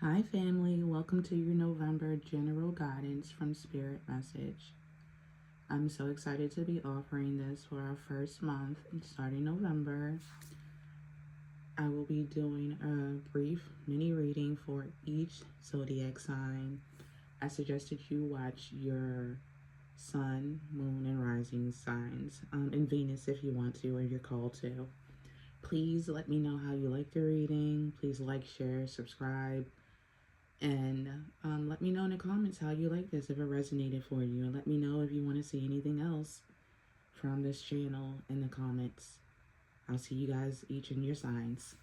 Hi, family. Welcome to your November general guidance from Spirit Message. I'm so excited to be offering this for our first month starting November. I will be doing a brief mini reading for each zodiac sign. I suggested you watch your sun, moon, and rising signs, and Venus if you want to or you're called to. Please let me know how you like the reading. Please like, share, subscribe. And let me know in the comments how you like this, if it resonated for you. And let me know if you want to see anything else from this channel in the comments. I'll see you guys each in your signs.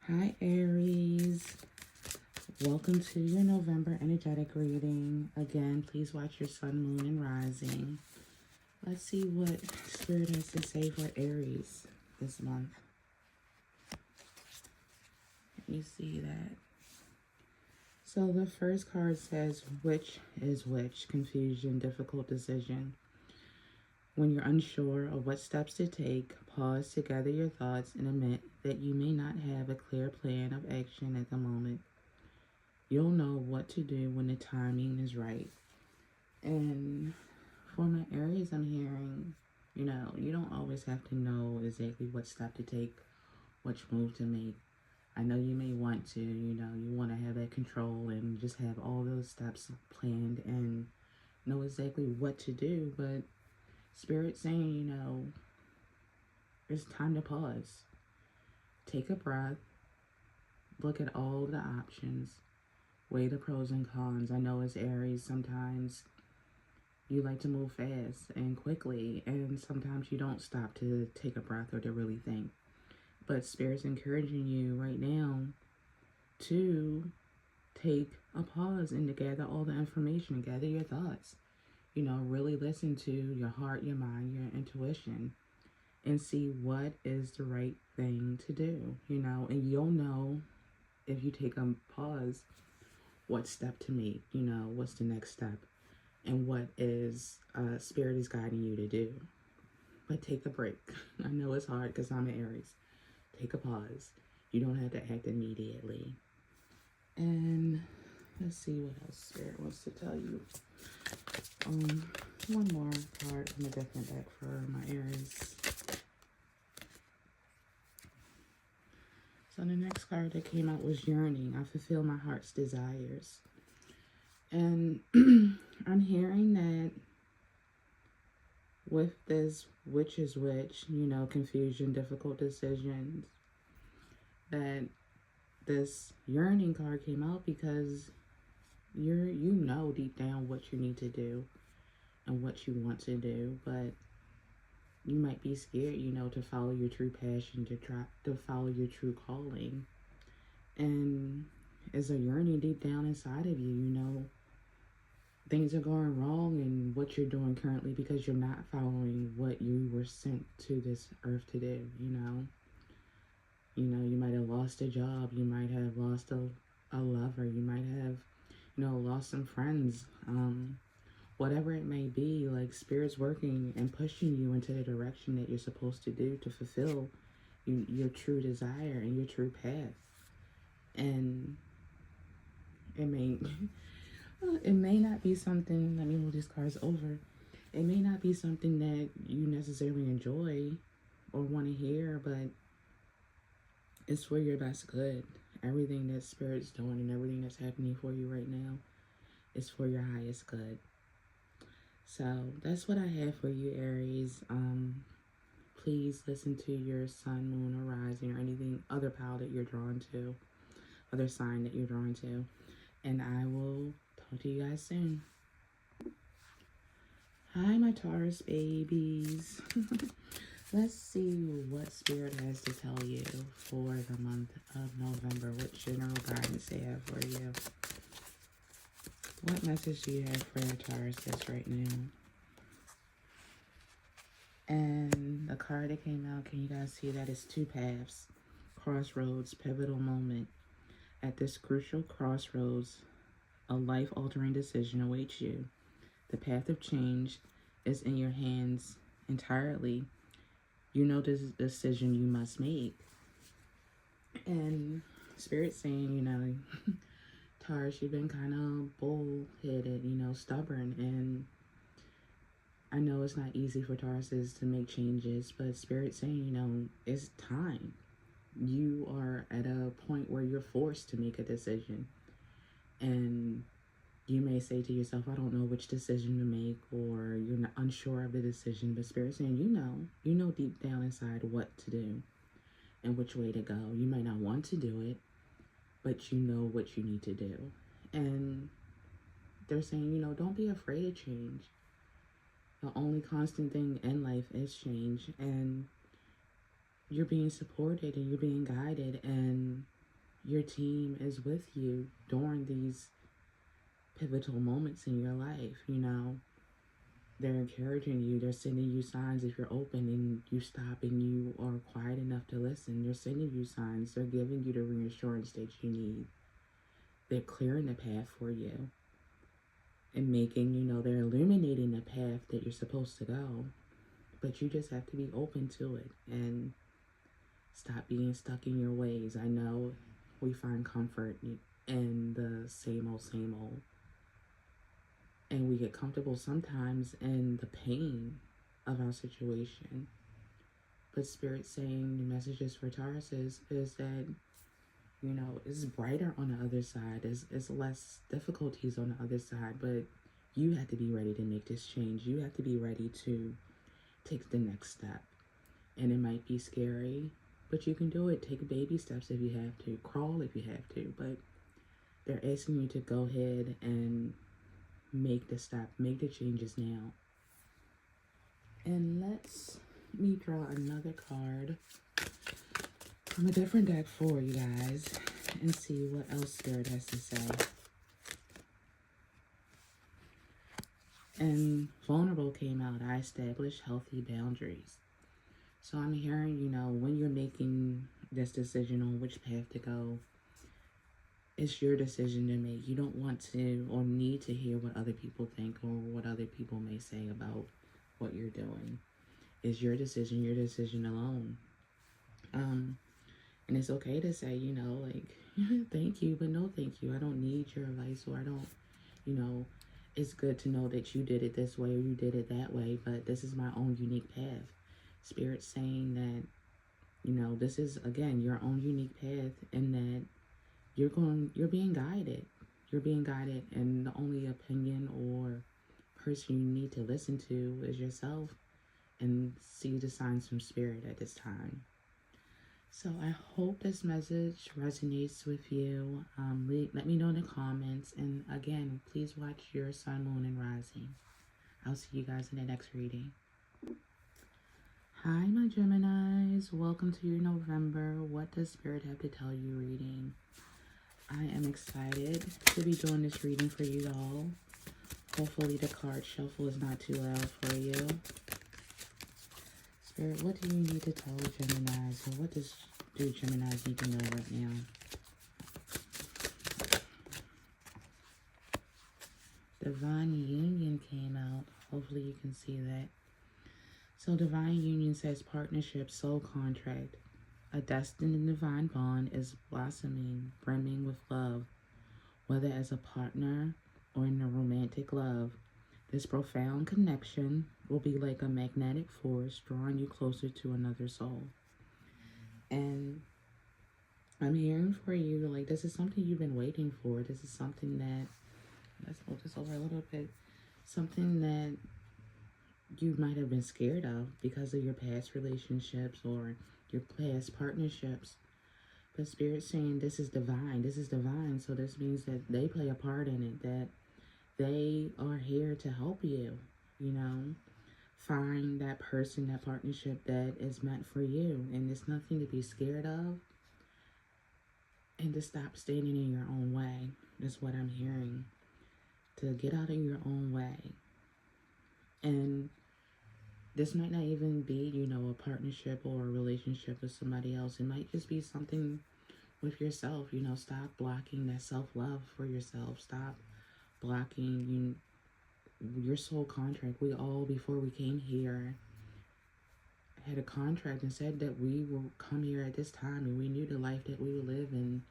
Hi, Aries. Welcome to your November energetic reading. Again, please watch your sun, moon, and rising. Let's see what Spirit has to say for Aries this month. You see that. So the first card says, which is which? Confusion, difficult decision. When you're unsure of what steps to take, pause to gather your thoughts and admit that you may not have a clear plan of action at the moment. You'll know what to do when the timing is right. And for my Aries, I'm hearing, you don't always have to know exactly what step to take, which move to make. I know you may want to, you want to have that control and just have all those steps planned and know exactly what to do. But Spirit's saying, it's time to pause. Take a breath. Look at all the options. Weigh the pros and cons. I know as Aries, sometimes you like to move fast and quickly. And sometimes you don't stop to take a breath or to really think. But Spirit's encouraging you right now to take a pause and to gather all the information, gather your thoughts. Really listen to your heart, your mind, your intuition, and see what is the right thing to do, and you'll know if you take a pause, what step to make, what's the next step, and what is Spirit is guiding you to do. But take a break. I know it's hard because I'm an Aries. Take a pause. You don't have to act immediately. And let's see what else Spirit wants to tell you. One more card from a different deck for my Aries. So the next card that came out was Yearning. I fulfill my heart's desires. And I'm hearing that with this which is which, confusion, difficult decisions, that this yearning card came out because you know deep down what you need to do and what you want to do, but you might be scared, to follow your true passion, to follow your true calling. And it's a yearning deep down inside of you, things are going wrong in what you're doing currently because you're not following what you were sent to this earth to do, you might have lost a job, you might have lost a lover, you might have, lost some friends, whatever it may be. Like, Spirit's working and pushing you into the direction that you're supposed to do to fulfill your true desire and your true path. And it may not be something, let me move these cards over. It may not be something that you necessarily enjoy or want to hear, but it's for your best good. Everything that Spirit's doing and everything that's happening for you right now is for your highest good. So that's what I have for you, Aries. Please listen to your sun, moon, or rising, or anything other pile that you're drawn to, other sign that you're drawn to. And I will talk to you guys soon. Hi, my Taurus babies. Let's see what Spirit has to tell you for the month of November. What general guidance they have for you. What message do you have for your Tauruses right now? And the card that came out, can you guys see that? It's two paths, crossroads, pivotal moment. At this crucial crossroads, a life-altering decision awaits you. The path of change is in your hands entirely. You know this decision you must make. And Spirit saying, you know, Taurus, you've been kind of bullheaded, you know, stubborn. And I know it's not easy for Tauruses to make changes, but Spirit saying, you know, it's time. You are at a point where you're forced to make a decision. And you may say to yourself, I don't know which decision to make, or you're not unsure of the decision, but Spirit saying, you know deep down inside what to do and which way to go. You may not want to do it, but you know what you need to do. And they're saying, you know, don't be afraid of change. The only constant thing in life is change, and you're being supported and you're being guided, and your team is with you during these pivotal moments in your life. You know, they're encouraging you, they're sending you signs. If you're open and you stop and you are quiet enough to listen, they're sending you signs. They're giving you the reassurance that you need. They're clearing the path for you and making, you know, they're illuminating the path that you're supposed to go. But you just have to be open to it and stop being stuck in your ways. I know we find comfort in the same old. And we get comfortable sometimes in the pain of our situation. But Spirit saying the messages for Taurus is that, you know, it's brighter on the other side. It's less difficulties on the other side. But you have to be ready to make this change. You have to be ready to take the next step. And it might be scary, but you can do it. Take baby steps if you have to. Crawl if you have to. But they're asking you to go ahead and make the step. Make the changes now. And let me draw another card from a different deck for you guys and see what else Spirit has to say. And vulnerable came out. I establish healthy boundaries. So I'm hearing, you know, when you're making this decision on which path to go, it's your decision to make. You don't want to or need to hear what other people think or what other people may say about what you're doing. It's your decision alone. And it's okay to say, you know, like, thank you, but no thank you. I don't need your advice, or I don't, you know, it's good to know that you did it this way or you did it that way, but this is my own unique path. Spirit's saying that, you know, this is, again, your own unique path, and that you're being guided. You're being guided, and the only opinion or person you need to listen to is yourself, and see the signs from Spirit at this time. So I hope this message resonates with you. Let me know in the comments. And again, please watch your sun, moon, and rising. I'll see you guys in the next reading. Hi, my Geminis. Welcome to your November What Does Spirit Have to Tell You reading. I am excited to be doing this reading for you all. Hopefully the card shuffle is not too loud for you. Spirit, what do you need to tell Geminis? Or what do Geminis need to know right now? Divine Union came out. Hopefully you can see that. So Divine Union says partnership, soul contract. A destined and divine bond is blossoming, brimming with love. Whether as a partner or in a romantic love, this profound connection will be like a magnetic force drawing you closer to another soul. And I'm hearing for you, like, this is something you've been waiting for. This is something that, let's hold this over a little bit, something that you might have been scared of because of your past relationships or your past partnerships. But Spirit's saying this is divine. This is divine. So this means that they play a part in it, that they are here to help you, you know, find that person, that partnership that is meant for you. And it's nothing to be scared of. And to stop standing in your own way is what I'm hearing. To get out of your own way. And this might not even be, you know, a partnership or a relationship with somebody else. It might just be something with yourself. You know, stop blocking that self-love for yourself. Stop blocking your soul contract. We all, before we came here, had a contract and said that we will come here at this time, and we knew the life that we would live, and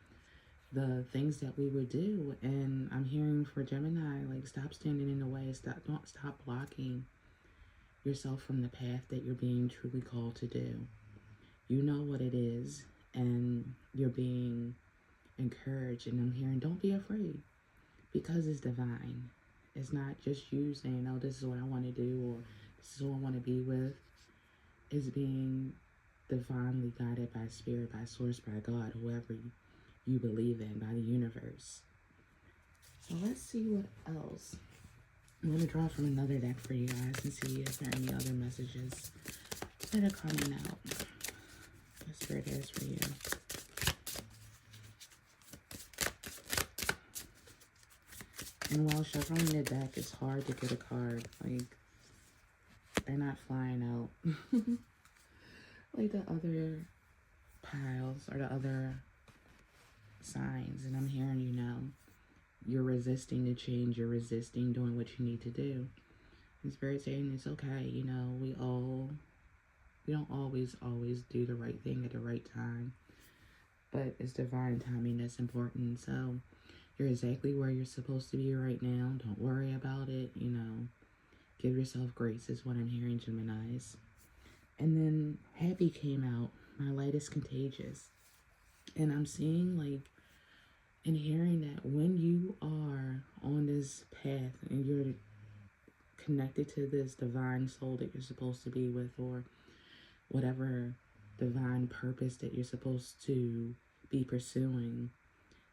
the things that we would do. And I'm hearing for Gemini, like, stop standing in the way. Don't stop blocking yourself from the path that you're being truly called to do. You know what it is, and you're being encouraged. And I'm hearing, don't be afraid, because it's divine. It's not just you saying, oh, this is what I want to do, or this is who I want to be with. It's being divinely guided by spirit, by source, by God, whoever you believe in, by the universe. So let's see what else. I'm going to draw from another deck for you guys and see if there are any other messages that are coming out. What spirit is for you. And while shuffling the deck, it's hard to get a card. Like, they're not flying out. Like the other piles or the other signs. And I'm hearing, you know, you're resisting the change. You're resisting doing what you need to do. And Spirit saying it's okay. You know, we don't always do the right thing at the right time. But it's divine timing that's important. So you're exactly where you're supposed to be right now. Don't worry about it. You know, give yourself grace is what I'm hearing, Geminis. And then Happy came out. My light is contagious. And I'm seeing, like, and hearing that when you are on this path and you're connected to this divine soul that you're supposed to be with, or whatever divine purpose that you're supposed to be pursuing,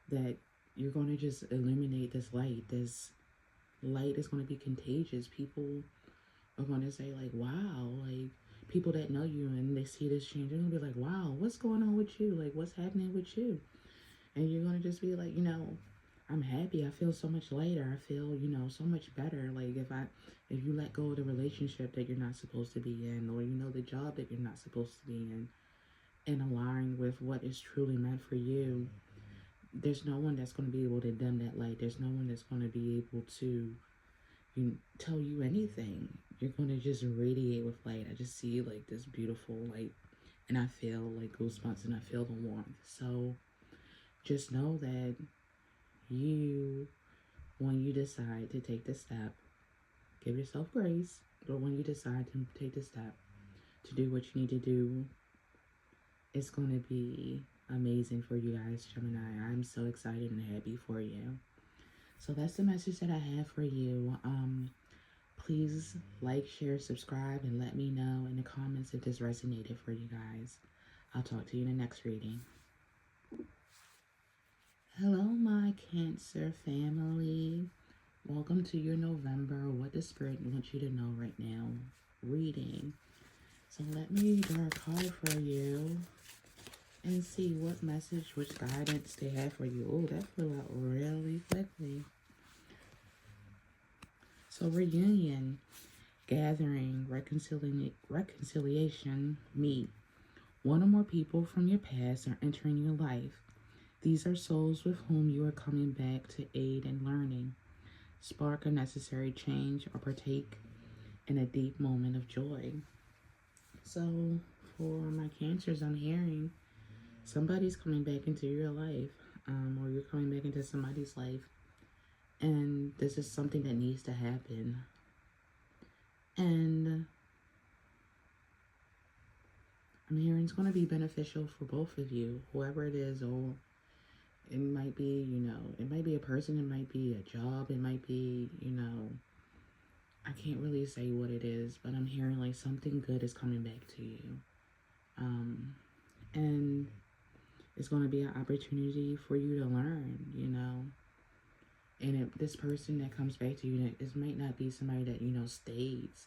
that you're going to just illuminate this light. This light is going to be contagious. People are going to say, like, wow, like, people that know you and they see this change, they're going to be like, wow, what's going on with you? Like, what's happening with you? And you're going to just be like, you know, I'm happy. I feel so much lighter. I feel, you know, so much better. Like, if you let go of the relationship that you're not supposed to be in, or, you know, the job that you're not supposed to be in, and align with what is truly meant for you, there's no one that's going to be able to dim that light. There's no one that's going to be able to tell you anything. You're going to just radiate with light. I just see, like, this beautiful light, and I feel, like, goosebumps, and I feel the warmth. So just know that when you decide to take this step, give yourself grace. But when you decide to take the step to do what you need to do, it's going to be amazing for you guys, Gemini. I'm so excited and happy for you. So that's the message that I have for you. Please like, share, subscribe, and let me know in the comments if this resonated for you guys. I'll talk to you in the next reading. Hello, my Cancer family. Welcome to your November What the Spirit wants you to know right now reading. So let me draw a card for you and see what message, which guidance they have for you. Oh, that flew out really quickly. So reunion, gathering, reconciliation, meet. One or more people from your past are entering your life. These are souls with whom you are coming back to aid in learning, spark a necessary change, or partake in a deep moment of joy. So for my Cancers, I'm hearing somebody's coming back into your life, or you're coming back into somebody's life. And this is something that needs to happen. And I'm hearing it's going to be beneficial for both of you, whoever it is. Or it might be, you know, it might be a person, it might be a job, it might be, you know, I can't really say what it is, but I'm hearing like something good is coming back to you. And it's going to be an opportunity for you to learn, you know. And this person that comes back to you, it might not be somebody that, you know, stays.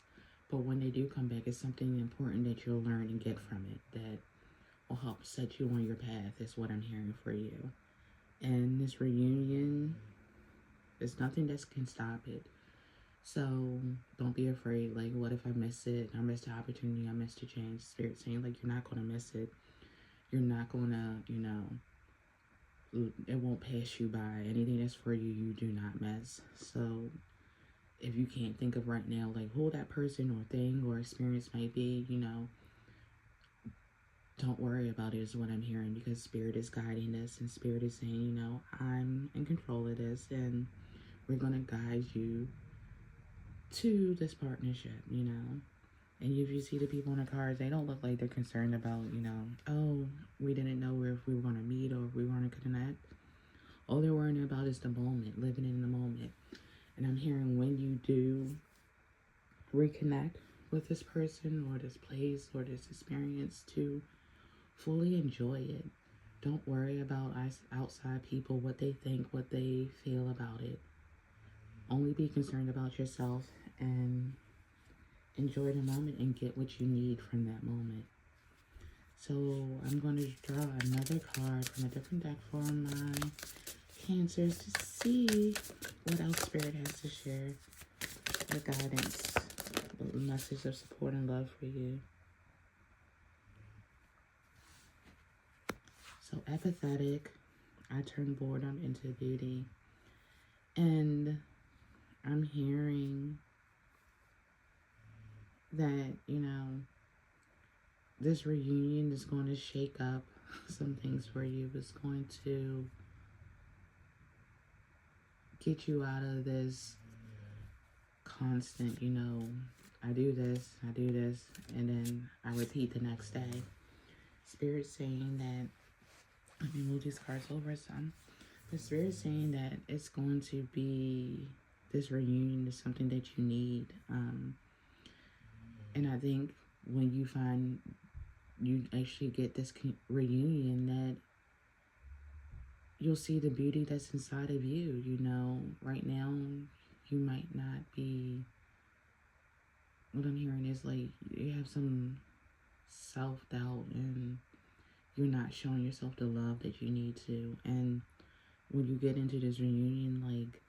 But when they do come back, it's something important that you'll learn and get from it that will help set you on your path, is what I'm hearing for you. And this reunion, there's nothing that can stop it. So don't be afraid. Like, what if I miss it? I missed the opportunity. I missed the chance. Spirit saying, like, you're not going to miss it. You're not going to, you know, it won't pass you by. Anything that's for you, you do not miss. So if you can't think of right now, like, who that person or thing or experience might be, you know, Don't worry about it is what I'm hearing, because Spirit is guiding this, and Spirit is saying, you know, I'm in control of this, and we're going to guide you to this partnership, you know. And if you see the people in the cards, they don't look like they're concerned about, you know, oh, we didn't know if we were going to meet or if we were going to connect. All they're worrying about is the moment, living in the moment. And I'm hearing when you do reconnect with this person or this place or this experience, to fully enjoy it. Don't worry about outside people, what they think, what they feel about it. Only be concerned about yourself and enjoy the moment and get what you need from that moment. So I'm going to draw another card from a different deck for my Cancers to see what else Spirit has to share. The guidance, the message of support and love for you. So apathetic, I turn boredom into beauty. And I'm hearing that, you know, this reunion is going to shake up some things for you. It's going to get you out of this constant, you know, I do this, and then I repeat the next day. Spirit's saying that, let me move these cards over some. The Spirit's saying that it's going to be, this reunion is something that you need. And I think when you find you actually get this reunion, that you'll see the beauty that's inside of you. You know, right now, you might not be, what I'm hearing is like you have some self-doubt and you're not showing yourself the love that you need to. And when you get into this reunion, like,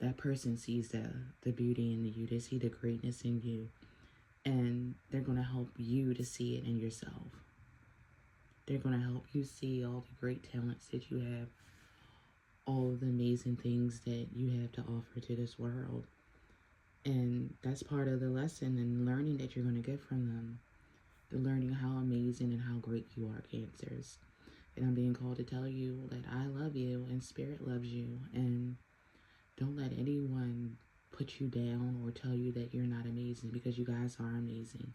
that person sees the beauty in you. They see the greatness in you. And they're going to help you to see it in yourself. They're going to help you see all the great talents that you have, all of the amazing things that you have to offer to this world. And that's part of the lesson and learning that you're going to get from them. The learning how amazing and how great you are, Cancers. And I'm being called to tell you that I love you and Spirit loves you. And don't let anyone put you down or tell you that you're not amazing, because you guys are amazing.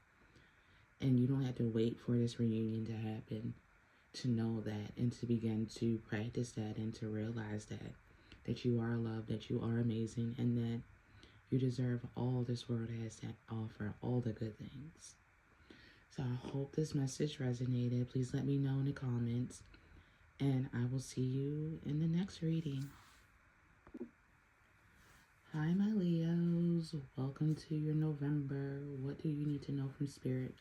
And you don't have to wait for this reunion to happen to know that, and to begin to practice that, and to realize that you are loved, that you are amazing, and that you deserve all this world has to offer, all the good things. So I hope this message resonated. Please let me know in the comments, and I will see you in the next reading. Hi, my Leos. Welcome to your November. What do you need to know from Spirit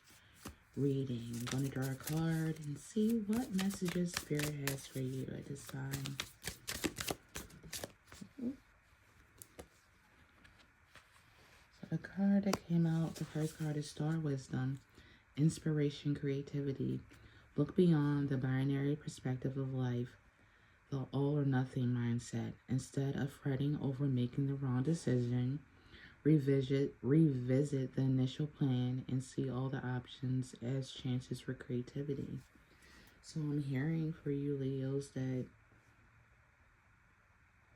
reading? I'm going to draw a card and see what messages Spirit has for you at this time. So the card that came out, the first card is Star Wisdom, Inspiration, Creativity. Look beyond the binary perspective of life, the all or nothing mindset. Instead of fretting over making the wrong decision, revisit the initial plan and see all the options as chances for creativity. So I'm hearing for you, Leos, that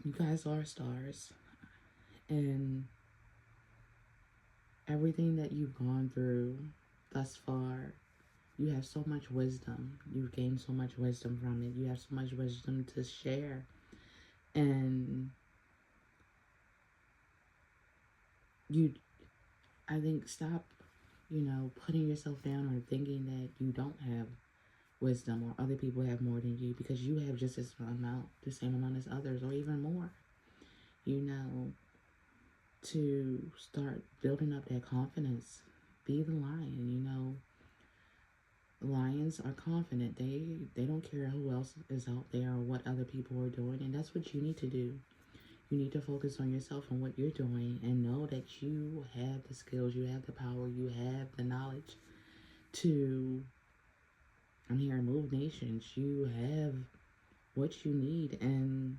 you guys are stars, and everything that you've gone through thus far, you have so much wisdom. You've gained so much wisdom from it. You have so much wisdom to share. And I think, stop, you know, putting yourself down or thinking that you don't have wisdom or other people have more than you, because you have just as amount, the same amount as others, or even more. You know, to start building up that confidence. Be the lion, you know. Lions are confident. They don't care who else is out there or what other people are doing, and that's what you need to do. You need to focus on yourself and what you're doing, and know that you have the skills, you have the power, you have the knowledge to, I'm hearing, move nations. You have what you need, and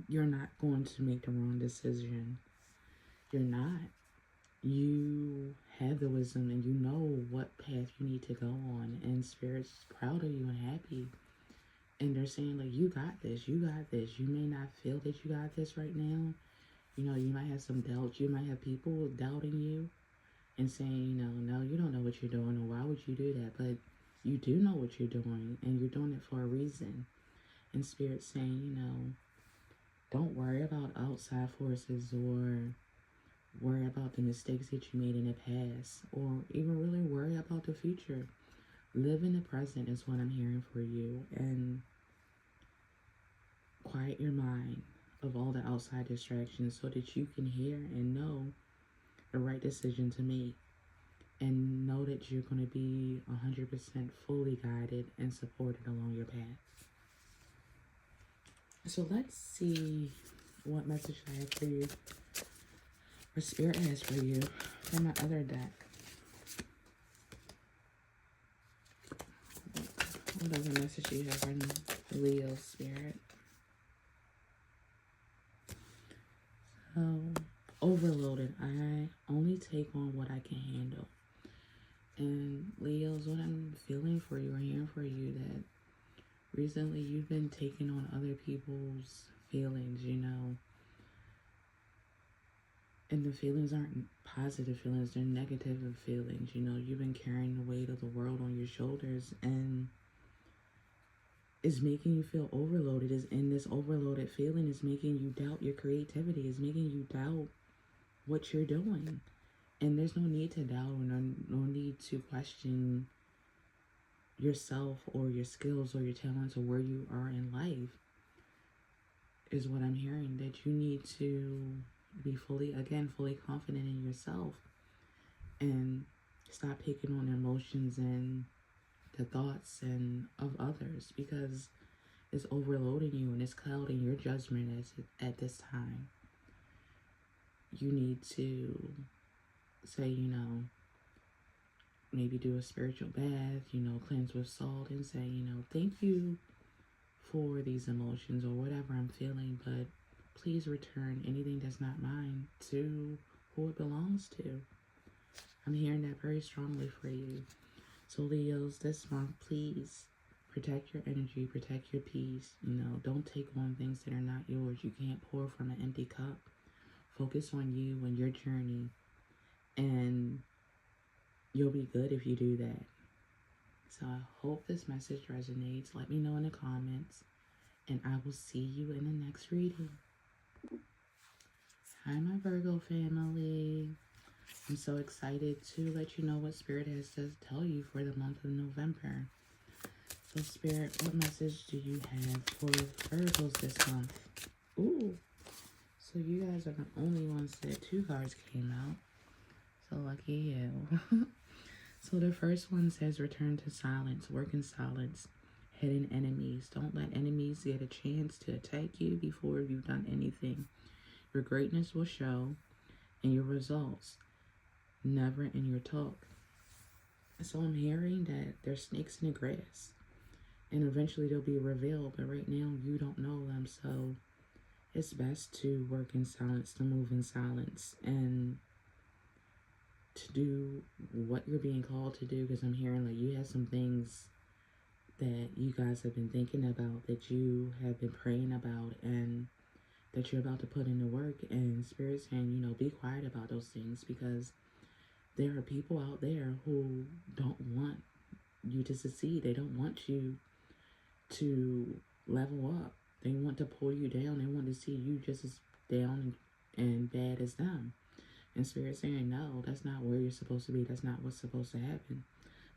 you're not going to make the wrong decision. You're not. you have the wisdom and you know what path you need to go on, and Spirit's proud of you and happy. And they're saying, like, you got this, you got this. You may not feel that you got this right now. You know, you might have some doubts. You might have people doubting you and saying, you know, no, you don't know what you're doing, or why would you do that? But you do know what you're doing, and you're doing it for a reason. And Spirit's saying, you know, don't worry about outside forces, or worry about the mistakes that you made in the past, or even really worry about the future. Live in the present is what I'm hearing for you, and quiet your mind of all the outside distractions so that you can hear and know the right decision to make, and know that you're going to be 100% fully guided and supported along your path. So let's see what message I have for you, or Spirit has for you, from my other deck. What other message do you have from Leo, Spirit? So, overloaded. I only take on what I can handle. And Leo's, what I'm feeling for you or hearing for you, that recently you've been taking on other people's feelings, you know. And the feelings aren't positive feelings, they're negative feelings, you know. You've been carrying the weight of the world on your shoulders, and is making you feel overloaded. Is in this overloaded feeling is making you doubt your creativity, is making you doubt what you're doing. And there's no need to doubt, or no need to question yourself or your skills or your talents or where you are in life, is what I'm hearing. That you need to be fully confident in yourself, and stop taking on emotions and the thoughts and of others, because it's overloading you and it's clouding your judgment at this time. You need to say, you know, maybe do a spiritual bath, you know, cleanse with salt, and say, you know, thank you for these emotions or whatever I'm feeling, but please return anything that's not mine to who it belongs to. I'm hearing that very strongly for you. So Leos, this month, please protect your energy, protect your peace. You know, don't take on things that are not yours. You can't pour from an empty cup. Focus on you and your journey, and you'll be good if you do that. So I hope this message resonates. Let me know in the comments, and I will see you in the next reading. Hi, my Virgo family. I'm so excited to let you know what Spirit has to tell you for the month of November. So Spirit, what message do you have for Virgos this month? Ooh, so you guys are the only ones that 2 cards came out. So lucky you. So the first one says, return to silence, work in silence, hidden enemies. Don't let enemies get a chance to attack you before you've done anything. Your greatness will show in your results, never in your talk. So I'm hearing that there's snakes in the grass, and eventually they'll be revealed, but right now you don't know them. So it's best to work in silence, to move in silence, and to do what you're being called to do, because I'm hearing like you have some things that you guys have been thinking about, that you have been praying about, and that you're about to put into work. And Spirit's saying, you know, be quiet about those things, because there are people out there who don't want you to succeed. They don't want you to level up. They want to pull you down. They want to see you just as down and bad as them. And Spirit's saying, no, that's not where you're supposed to be. That's not what's supposed to happen.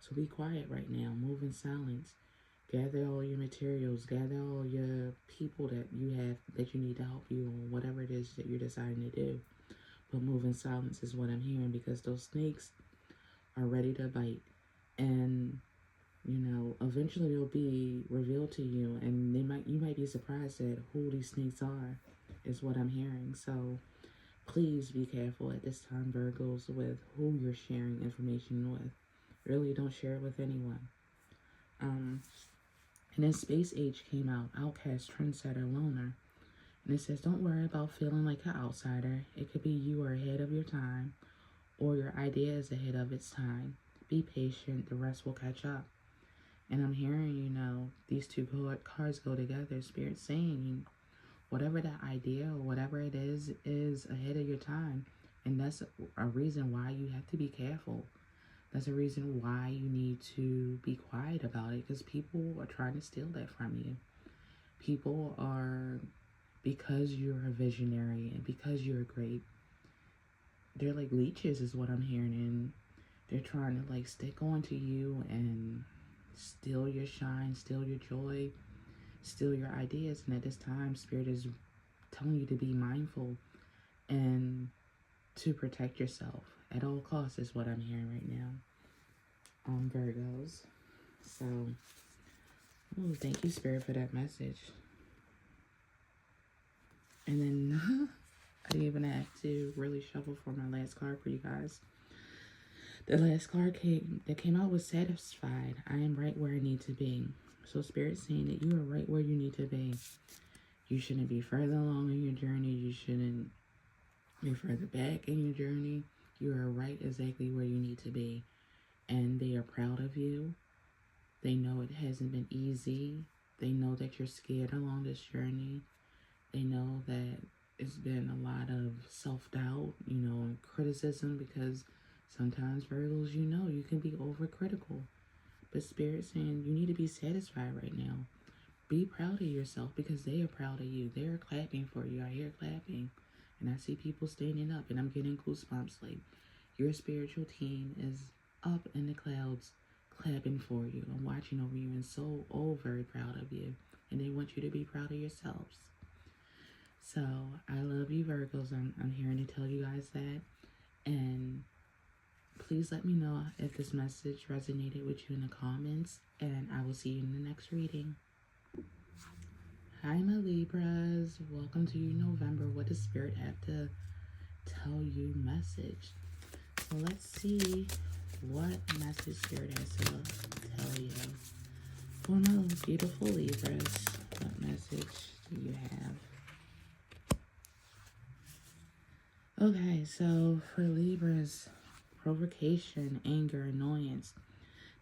So be quiet right now. Move in silence. Gather all your materials. Gather all your people that you have, that you need to help you on whatever it is that you're deciding to do. But move in silence is what I'm hearing, because those snakes are ready to bite. And, you know, eventually they'll be revealed to you. And you might be surprised at who these snakes are, is what I'm hearing. So please be careful at this time, Virgos, with who you're sharing information with. Really don't share it with anyone. And then Space Age came out, Outcast, Trendsetter, Loner. And it says, don't worry about feeling like an outsider. It could be you are ahead of your time, or your idea is ahead of its time. Be patient, the rest will catch up. And I'm hearing, you know, these two cards go together. Spirit saying, whatever that idea or whatever it is ahead of your time. And that's a reason why you have to be careful. That's a reason why you need to be quiet about it, because people are trying to steal that from you. People are, because you're a visionary and because you're great, they're like leeches is what I'm hearing, and they're trying to like stick onto you and steal your shine, steal your joy, steal your ideas. And at this time, Spirit is telling you to be mindful and to protect yourself at all costs is what I'm hearing right now. Virgos. So, oh, thank you, Spirit, for that message. And then I didn't even have to really shuffle for my last card for you guys. The last card that came out was satisfied. I am right where I need to be. So Spirit's saying that you are right where you need to be. You shouldn't be further along in your journey. You shouldn't be further back in your journey. You are right exactly where you need to be. And they are proud of you. They know it hasn't been easy. They know that you're scared along this journey. They know that it's been a lot of self-doubt, you know, and criticism, because sometimes Virgos, you know, you can be overcritical. But Spirit's saying you need to be satisfied right now. Be proud of yourself, because they are proud of you. They are clapping for you. I hear clapping. And I see people standing up, and I'm getting goosebumps. Like, your spiritual team is up in the clouds clapping for you and watching over you, and so very proud of you. And they want you to be proud of yourselves. So I love you, Virgos. I'm hearing to tell you guys that. And please let me know if this message resonated with you in the comments. And I will see you in the next reading. Hi, my Libras. Welcome to your November. What does Spirit have to tell you message? So let's see what message Spirit has to tell you. For my beautiful Libras, what message do you have? Okay, so for Libras, provocation, anger, annoyance.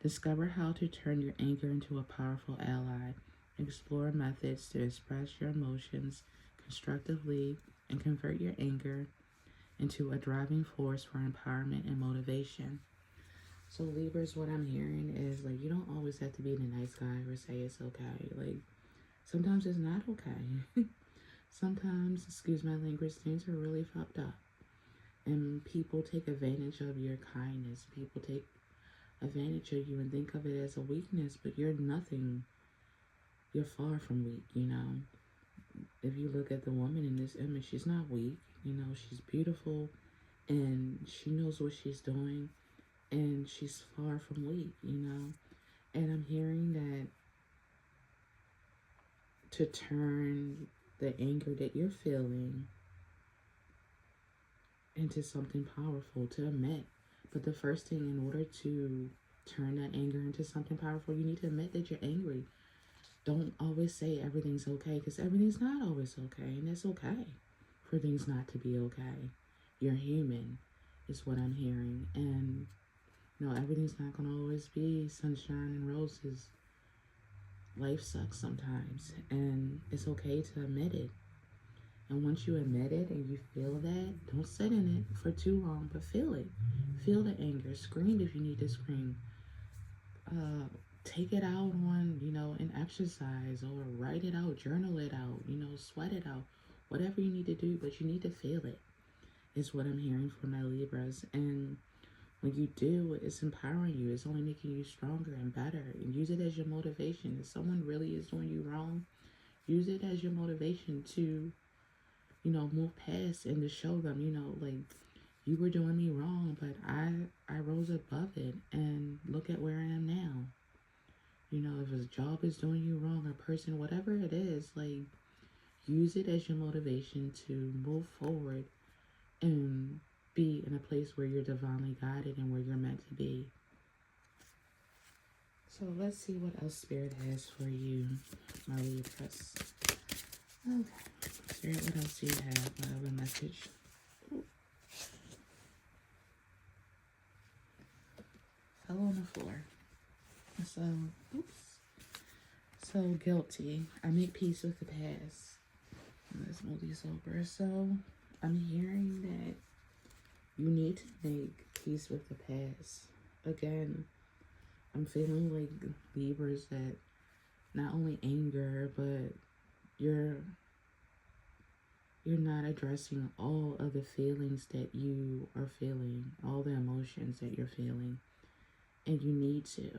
Discover how to turn your anger into a powerful ally. Explore methods to express your emotions constructively and convert your anger into a driving force for empowerment and motivation. So Libras, what I'm hearing is, like, you don't always have to be the nice guy or say it's okay. Like, sometimes it's not okay. Sometimes, excuse my language, things are really fucked up. And people take advantage of your kindness. People take advantage of you and think of it as a weakness, but you're nothing. You're far from weak, you know. If you look at the woman in this image, she's not weak. You know, she's beautiful and she knows what she's doing, and she's far from weak, you know. And I'm hearing that to turn the anger that you're feeling into something powerful, to admit. But the first thing, in order to turn that anger into something powerful, you need to admit that you're angry. Don't always say everything's okay, because everything's not always okay, and it's okay for things not to be okay. You're human, is what I'm hearing. And no, everything's not going to always be sunshine and roses. Life sucks sometimes, and it's okay to admit it. And once you admit it and you feel that, don't sit in it for too long, but feel it. Feel the anger. Scream if you need to scream. Take it out on, you know, an exercise, or write it out, journal it out, you know, sweat it out. Whatever you need to do, but you need to feel it, is what I'm hearing from my Libras. And when you do, it's empowering you. It's only making you stronger and better. And use it as your motivation. If someone really is doing you wrong, use it as your motivation to, you know, move past and to show them, you know, like, you were doing me wrong, but I rose above it, and look at where I am now. You know, if a job is doing you wrong, a person, whatever it is, like, use it as your motivation to move forward and be in a place where you're divinely guided and where you're meant to be. So let's see what else Spirit has for you, my Libras. Okay, Spirit, what else do you have? What other message? Ooh. fell on the floor. So, oops. So guilty. I make peace with the past. Let's move these over. So I'm hearing that you need to make peace with the past. Again, I'm feeling like Libras that not only anger, but you're not addressing all of the feelings that you are feeling, all the emotions that you're feeling, and you need to.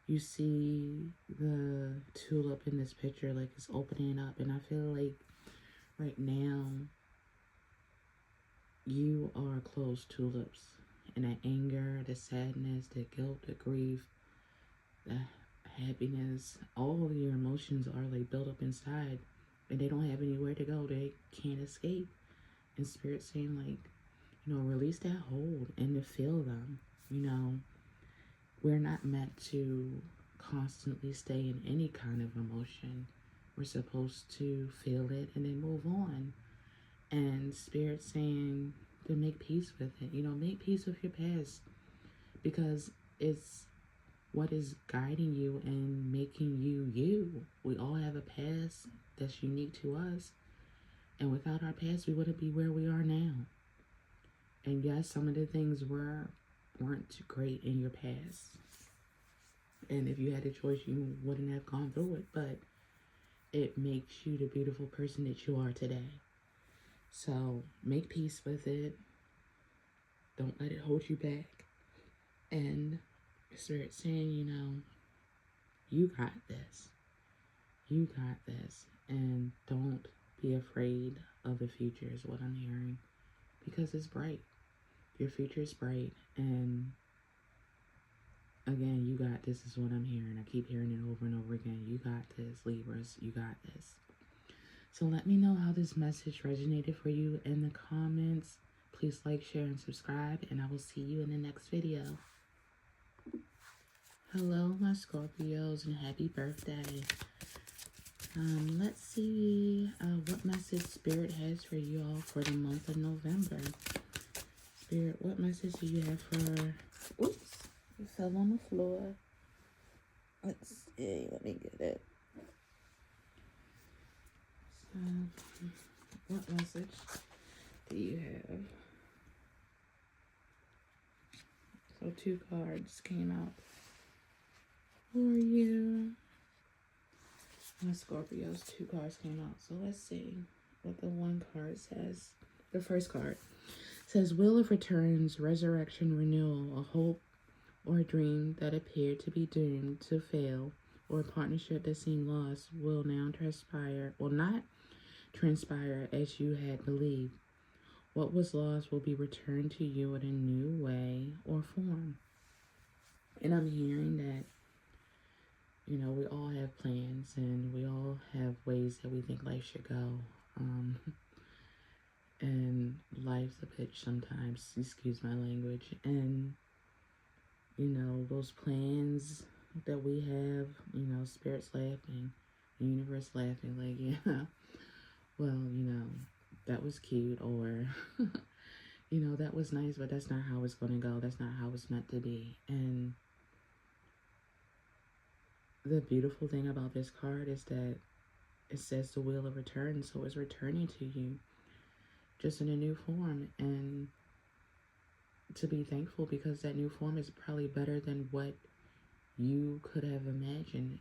You see the tulip in this picture, like it's opening up, and I feel like right now you are closed tulips, and the anger, the sadness, the guilt, the grief, the happiness, all of your emotions are like built up inside, and they don't have anywhere to go. They can't escape. And Spirit's saying, like, release that hold and to feel them. We're not meant to constantly stay in any kind of emotion. We're supposed to feel it and then move on. And Spirit's saying to make peace with it. Make peace with your past, because it's what is guiding you and making you you. We all have a past that's unique to us. And without our past, we wouldn't be where we are now. And yes, some of the things weren't great in your past. And if you had a choice, you wouldn't have gone through it. But it makes you the beautiful person that you are today. So make peace with it. Don't let it hold you back. And Spirit saying, you got this. You got this. And don't be afraid of the future is what I'm hearing. Because it's bright. Your future is bright. And again, you got this is what I'm hearing. I keep hearing it over and over again. You got this, Libras. You got this. So let me know how this message resonated for you in the comments. Please like, share, and subscribe. And I will see you in the next video. Hello, my Scorpios, and happy birthday. Let's see what message Spirit has for you all for the month of November. Spirit, what message do you have for... Oops, it fell on the floor. Let's see, let me get it. So, what message do you have? So 2 cards came out for you. My Scorpios, 2 cards came out. So let's see what the 1 card says. The first card says, Wheel of Returns, Resurrection, Renewal, a hope or a dream that appeared to be doomed to fail, or a partnership that seemed lost will not transpire as you had believed. What was lost will be returned to you in a new way or form. And I'm hearing that we all have plans and we all have ways that we think life should go. And life's a bitch sometimes, excuse my language. And, those plans that we have, Spirit's laughing, the universe laughing, like, yeah, well, that was cute, or, that was nice, but that's not how it's going to go. That's not how it's meant to be. And the beautiful thing about this card is that it says the Wheel of Return, so it's returning to you just in a new form, and to be thankful because that new form is probably better than what you could have imagined.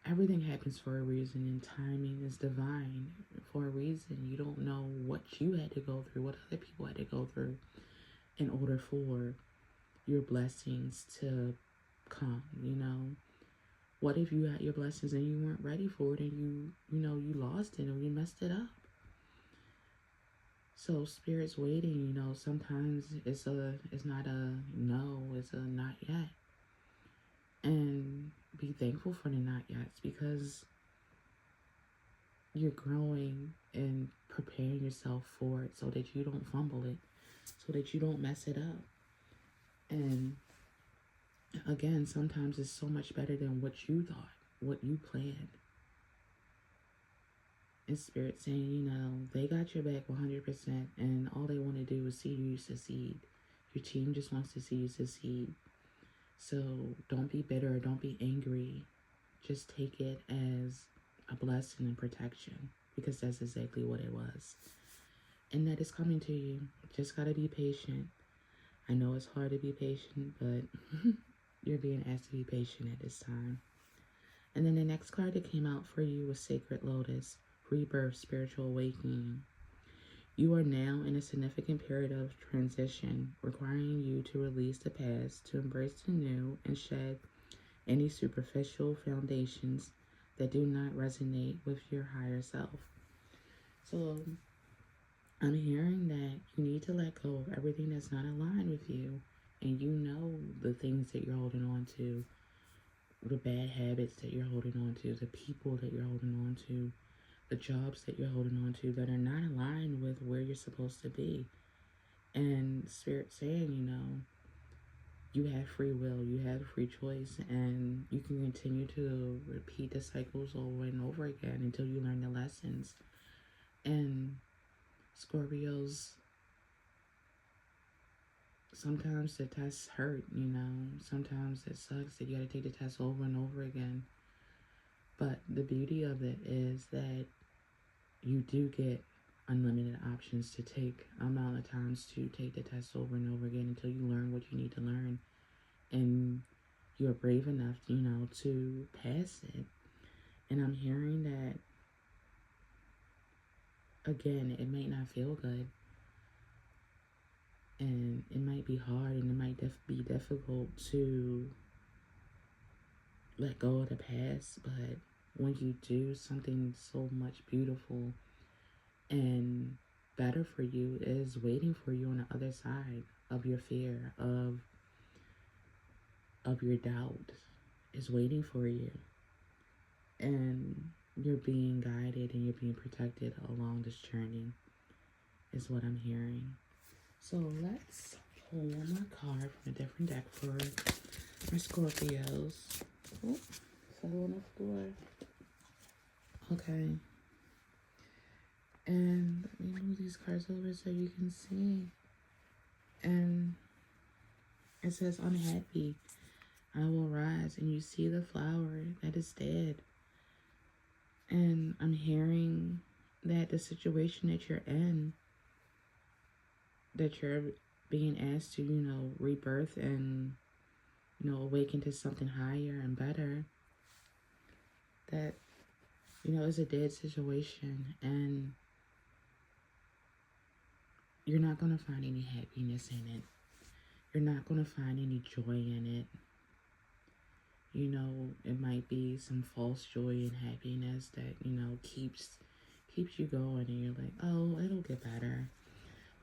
Everything happens for a reason, and timing is divine for a reason. You don't know what you had to go through, what other people had to go through in order for your blessings to come. What if you had your blessings and you weren't ready for it, and you lost it or you messed it up? So Spirit's waiting. Sometimes it's not a no, it's a not yet. And be thankful for the not yets, because you're growing and preparing yourself for it so that you don't fumble it, so that you don't mess it up. And again, sometimes it's so much better than what you thought, what you planned. And Spirit saying, they got your back 100%, and all they want to do is see you succeed. Your team just wants to see you succeed. So don't be bitter, don't be angry. Just take it as a blessing and protection, because that's exactly what it was. And that is coming to you. Just gotta be patient. I know it's hard to be patient, but you're being asked to be patient at this time. And then the next card that came out for you was Sacred Lotus, Rebirth, Spiritual Awakening. You are now in a significant period of transition, requiring you to release the past, to embrace the new, and shed any superficial foundations that do not resonate with your higher self. So I'm hearing that you need to let go of everything that's not aligned with you, and you know the things that you're holding on to, the bad habits that you're holding on to, the people that you're holding on to, the jobs that you're holding on to that are not aligned with where you're supposed to be. And Spirit saying, you know, you have free will, you have free choice, and you can continue to repeat the cycles over and over again until you learn the lessons. And Scorpios, sometimes the tests hurt, you know, sometimes it sucks that you gotta take the test over and over again. But the beauty of it is that you do get unlimited options to take amount of times to take the test over and over again until you learn what you need to learn, and you're brave enough, you know, to pass it. And I'm hearing that, again, it might not feel good, and it might be hard, and it might be difficult to let go of the past, but when you do, something so much beautiful and better for you is waiting for you on the other side of your fear, of your doubt, is waiting for you. And you're being guided and you're being protected along this journey, is what I'm hearing. So let's pull one more card from a different deck for our Scorpios. Oh, fell on the floor. Okay. And let me move these cards over so you can see. And it says, unhappy, I will rise, and you see the flower that is dead. And I'm hearing that the situation that you're in, that you're being asked to, you know, rebirth and, you know, awaken to something higher and better, that, you know, is a dead situation, and you're not going to find any happiness in it. You're not going to find any joy in it. You know, it might be some false joy and happiness that, you know, keeps you going, and you're like, oh, it'll get better.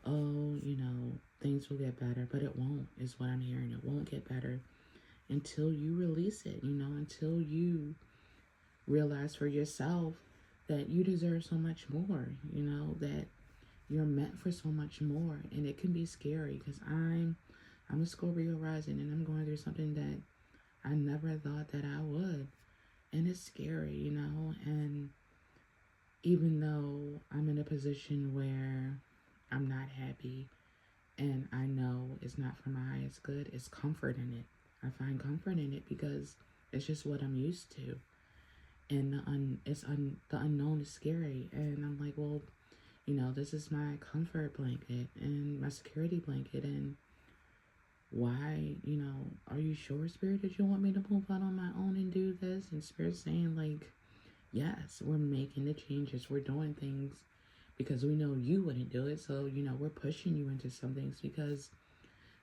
Oh, you know, things will get better, but it won't, is what I'm hearing. It won't get better until you release it, you know, until you realize for yourself that you deserve so much more, you know, that you're meant for so much more. And it can be scary, because I'm a Scorpio rising, and I'm going through something that I never thought that I would. And it's scary, you know, and even though I'm in a position where I'm not happy, and I know it's not for my highest good, it's comfort in it. I find comfort in it because it's just what I'm used to. And the unknown is scary. And I'm like, well, you know, this is my comfort blanket and my security blanket. And why, you know, are you sure, Spirit, that you want me to move out on my own and do this? And Spirit's saying, like, yes, we're making the changes. We're doing things because we know you wouldn't do it. So, you know, we're pushing you into some things because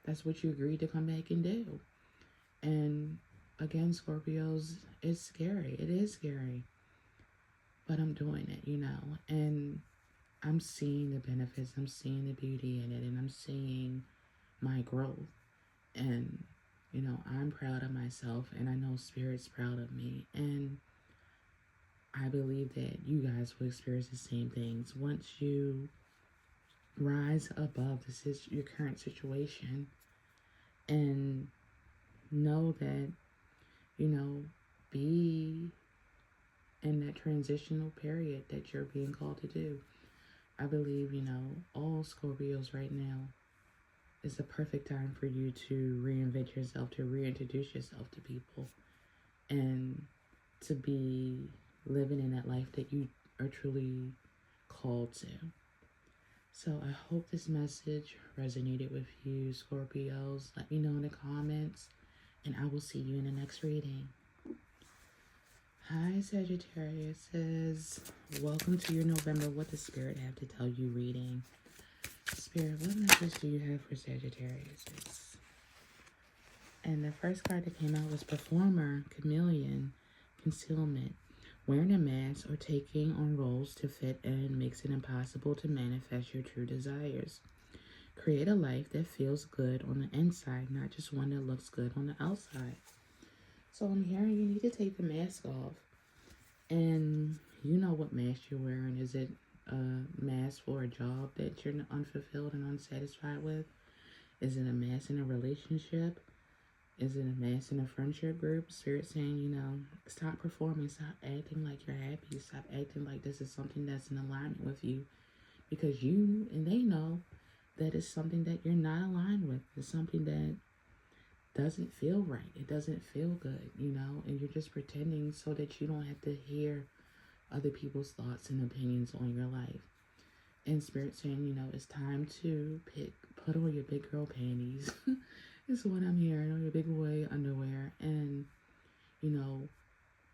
that's what you agreed to come back and do. And again, Scorpios, it's scary. It is scary. But I'm doing it, you know. And I'm seeing the benefits. I'm seeing the beauty in it. And I'm seeing my growth. And, you know, I'm proud of myself. And I know Spirit's proud of me. And I believe that you guys will experience the same things. Once you rise above your current situation and know that, you know, be in that transitional period that you're being called to do. I believe, you know, all Scorpios right now it's a perfect time for you to reinvent yourself, to reintroduce yourself to people, and to be living in that life that you are truly called to. So I hope this message resonated with you, Scorpios. Let me know in the comments, and I will see you in the next reading. Hi, Sagittarius. Welcome to your November What Does Spirit Have to Tell You reading. Spirit, what message do you have for Sagittarius? And the first card that came out was Performer, Chameleon, Concealment. Wearing a mask or taking on roles to fit in makes it impossible to manifest your true desires. Create a life that feels good on the inside, not just one that looks good on the outside. So I'm hearing you need to take the mask off. And you know what mask you're wearing. Is it a mask for a job that you're unfulfilled and unsatisfied with? Is it a mask in a relationship? Is it a mask in a friendship group? Spirit saying, you know, stop performing. Stop acting like you're happy. Stop acting like this is something that's in alignment with you. Because you and they know that it's something that you're not aligned with. It's something that doesn't feel right. It doesn't feel good, you know, and you're just pretending so that you don't have to hear other people's thoughts and opinions on your life. And Spirit saying, you know, it's time to put on your big girl panties. Is what I'm hearing, on your big boy underwear, and, you know,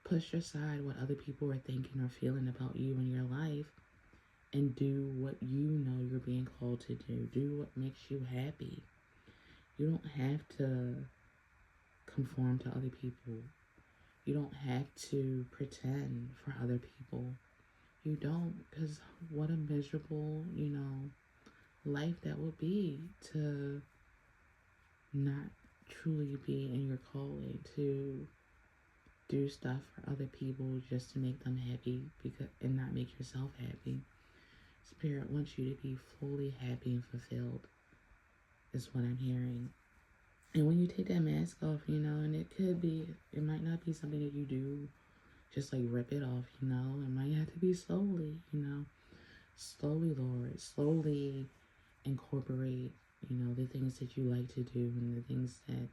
push aside what other people are thinking or feeling about you in your life, and do what you know you're being called to do. Do what makes you happy. You don't have to conform to other people. You don't have to pretend for other people. You don't, because what a miserable, you know, life that would be to not truly be in your calling, to do stuff for other people just to make them happy and not make yourself happy. Spirit wants you to be fully happy and fulfilled, is what I'm hearing. And when you take that mask off, you know, and it might not be something that you do just like rip it off, you know. It might have to be slowly, you know. Slowly, Lord. Slowly incorporate, you know, the things that you like to do and the things that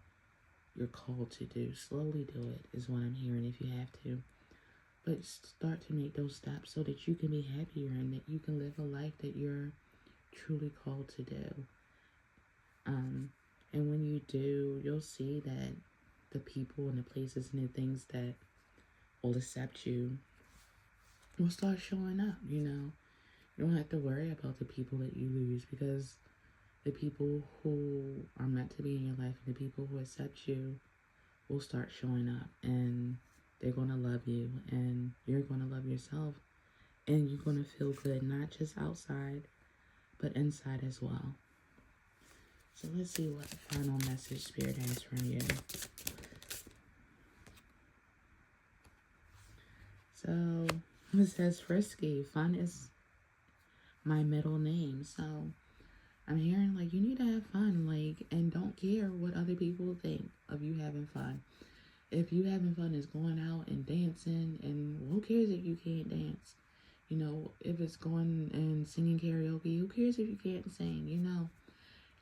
you're called to do. Slowly do it is what I'm hearing if you have to. But start to make those steps so that you can be happier and that you can live a life that you're truly called to do. And when you do, you'll see that the people and the places and the things that will accept you will start showing up, you know. You don't have to worry about the people that you lose, because the people who are meant to be in your life and the people who accept you will start showing up, and they're going to love you, and you're going to love yourself, and you're going to feel good, not just outside, but inside as well. So let's see what final message Spirit has for you. So it says frisky. Fun is my middle name. So I'm hearing like you need to have fun, like, and don't care what other people think of you having fun. If you having fun is going out and dancing, and who cares if you can't dance? You know, if it's going and singing karaoke, who cares if you can't sing? You know,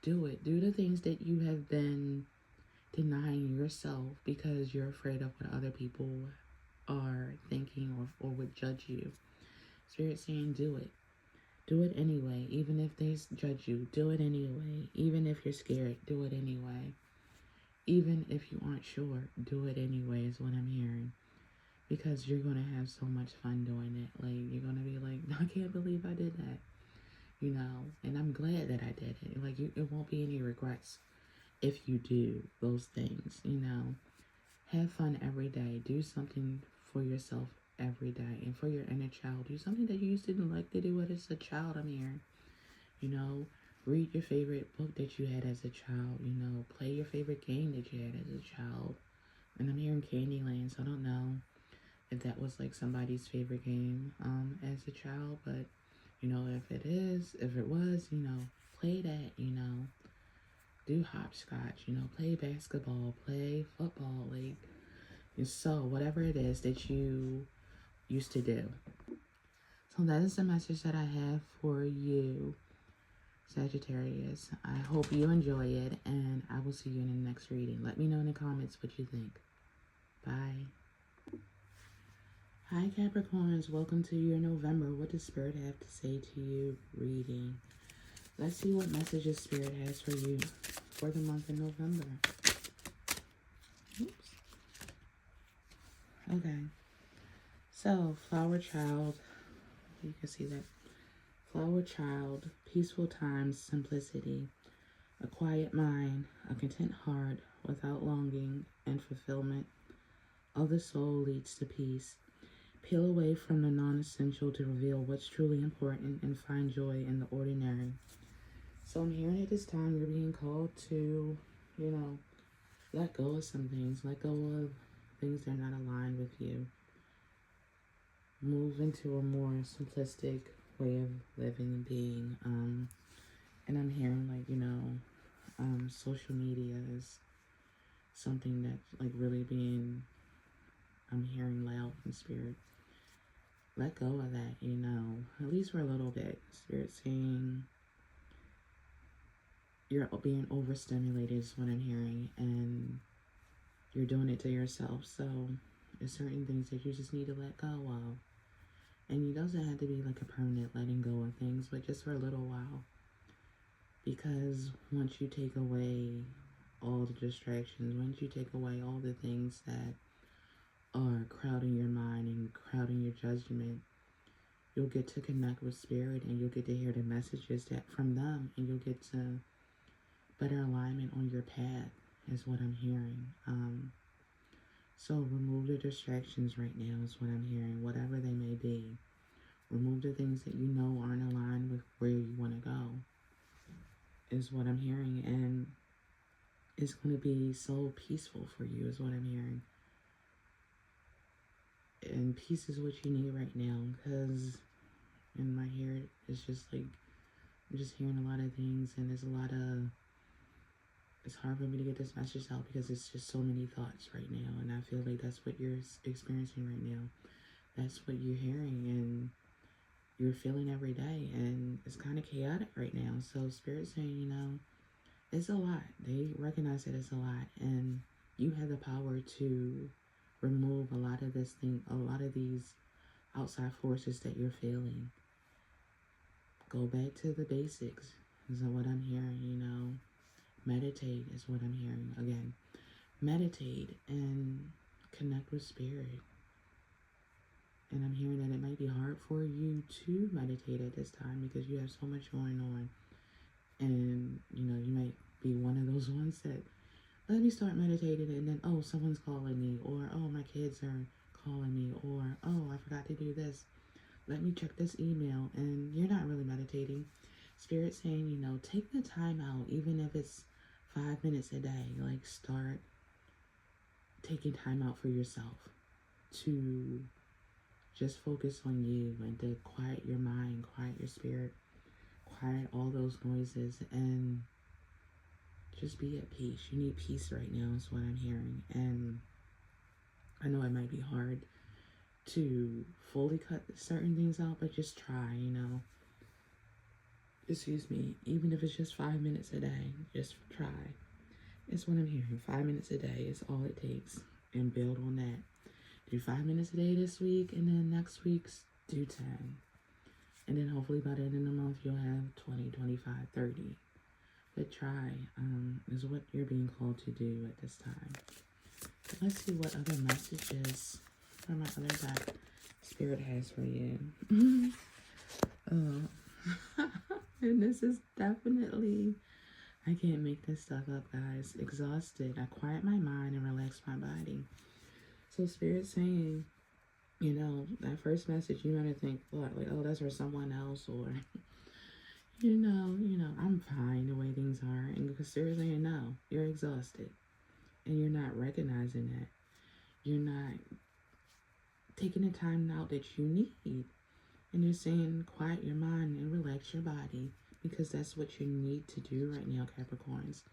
do it. Do the things that you have been denying yourself because you're afraid of what other people are thinking or would judge you. Spirit saying do it. Do it anyway. Even if they judge you, do it anyway. Even if you're scared, do it anyway. Even if you aren't sure, do it anyway is what I'm hearing. Because you're going to have so much fun doing it. Like, you're going to be like, I can't believe I did that. You know, and I'm glad that I did it. Like, it won't be any regrets if you do those things, you know. Have fun every day. Do something for yourself every day. And for your inner child, do something that you used to like to do as a child, I'm hearing. You know, read your favorite book that you had as a child. You know, play your favorite game that you had as a child. And I'm hearing Candyland, so I don't know if that was like somebody's favorite game as a child, but you know, if it was, you know, play that, you know, do hopscotch, you know, play basketball, play football, like, so whatever it is that you used to do. So that is the message that I have for you, Sagittarius. I hope you enjoy it, and I will see you in the next reading. Let me know in the comments what you think. Bye. Hi, Capricorns. Welcome to your November. What does Spirit have to say to you? Reading. Let's see what messages Spirit has for you for the month of November. Oops. Okay. So, Flower Child. You can see that. Flower Child, peaceful times, simplicity, a quiet mind, a content heart without longing and fulfillment of the soul leads to peace. Peel away from the non-essential to reveal what's truly important and find joy in the ordinary. So I'm hearing at this time you're being called to, let go of some things. Let go of things that are not aligned with you. Move into a more simplistic way of living and being. And I'm hearing social media is something that's really being, I'm hearing loud from Spirit. Let go of that, at least for a little bit. Spirit saying you're being overstimulated is what I'm hearing, and you're doing it to yourself. So there's certain things that you just need to let go of. And it doesn't have to be like a permanent letting go of things, but just for a little while. Because once you take away all the distractions, once you take away all the things that are crowding your mind and crowding your judgment, you'll get to connect with Spirit, and you'll get to hear the messages that from them, and you'll get to better alignment on your path is what I'm hearing. So remove the distractions right now is what I'm hearing, whatever they may be. Remove the things that you know aren't aligned with where you want to go is what I'm hearing. And it's going to be so peaceful for you is what I'm hearing. And peace is what you need right now, because in my head, it's just I'm just hearing a lot of things, and there's a lot of, it's hard for me to get this message out because it's just so many thoughts right now, and I feel like that's what you're experiencing right now. That's what you're hearing, and you're feeling every day, and it's kind of chaotic right now. So Spirit's saying, it's a lot. They recognize that it's a lot, and you have the power to remove a lot of these outside forces that you're feeling. Go back to the basics is what I'm hearing, Meditate is what I'm hearing. Again, meditate and connect with Spirit. And I'm hearing that it might be hard for you to meditate at this time because you have so much going on. And, you might be one of those ones that, let me start meditating, and then, oh, someone's calling me, or, oh, my kids are calling me, or, oh, I forgot to do this. Let me check this email, and you're not really meditating. Spirit saying, take the time out, even if it's 5 minutes a day. Start taking time out for yourself to just focus on you and to quiet your mind, quiet your spirit, quiet all those noises, and just be at peace. You need peace right now is what I'm hearing. And I know it might be hard to fully cut certain things out, but just try, Excuse me. Even if it's just 5 minutes a day, just try. It's what I'm hearing. 5 minutes a day is all it takes. And build on that. Do 5 minutes a day this week, and then next week's do 10. And then hopefully by the end of the month, you'll have 20, 25, 30. But try is what you're being called to do at this time. But let's see what other messages from my other deck Spirit has for you. And this is definitely, I can't make this stuff up, guys. Exhausted. I quiet my mind and relax my body. So Spirit's saying, that first message, you might think, what, oh, that's for someone else, or, I'm fine the way things are. And because Spirit's saying, no, you're exhausted. And you're not recognizing that. You're not taking the time out that you need. And they're saying, quiet your mind and relax your body, because that's what you need to do right now, Capricorns.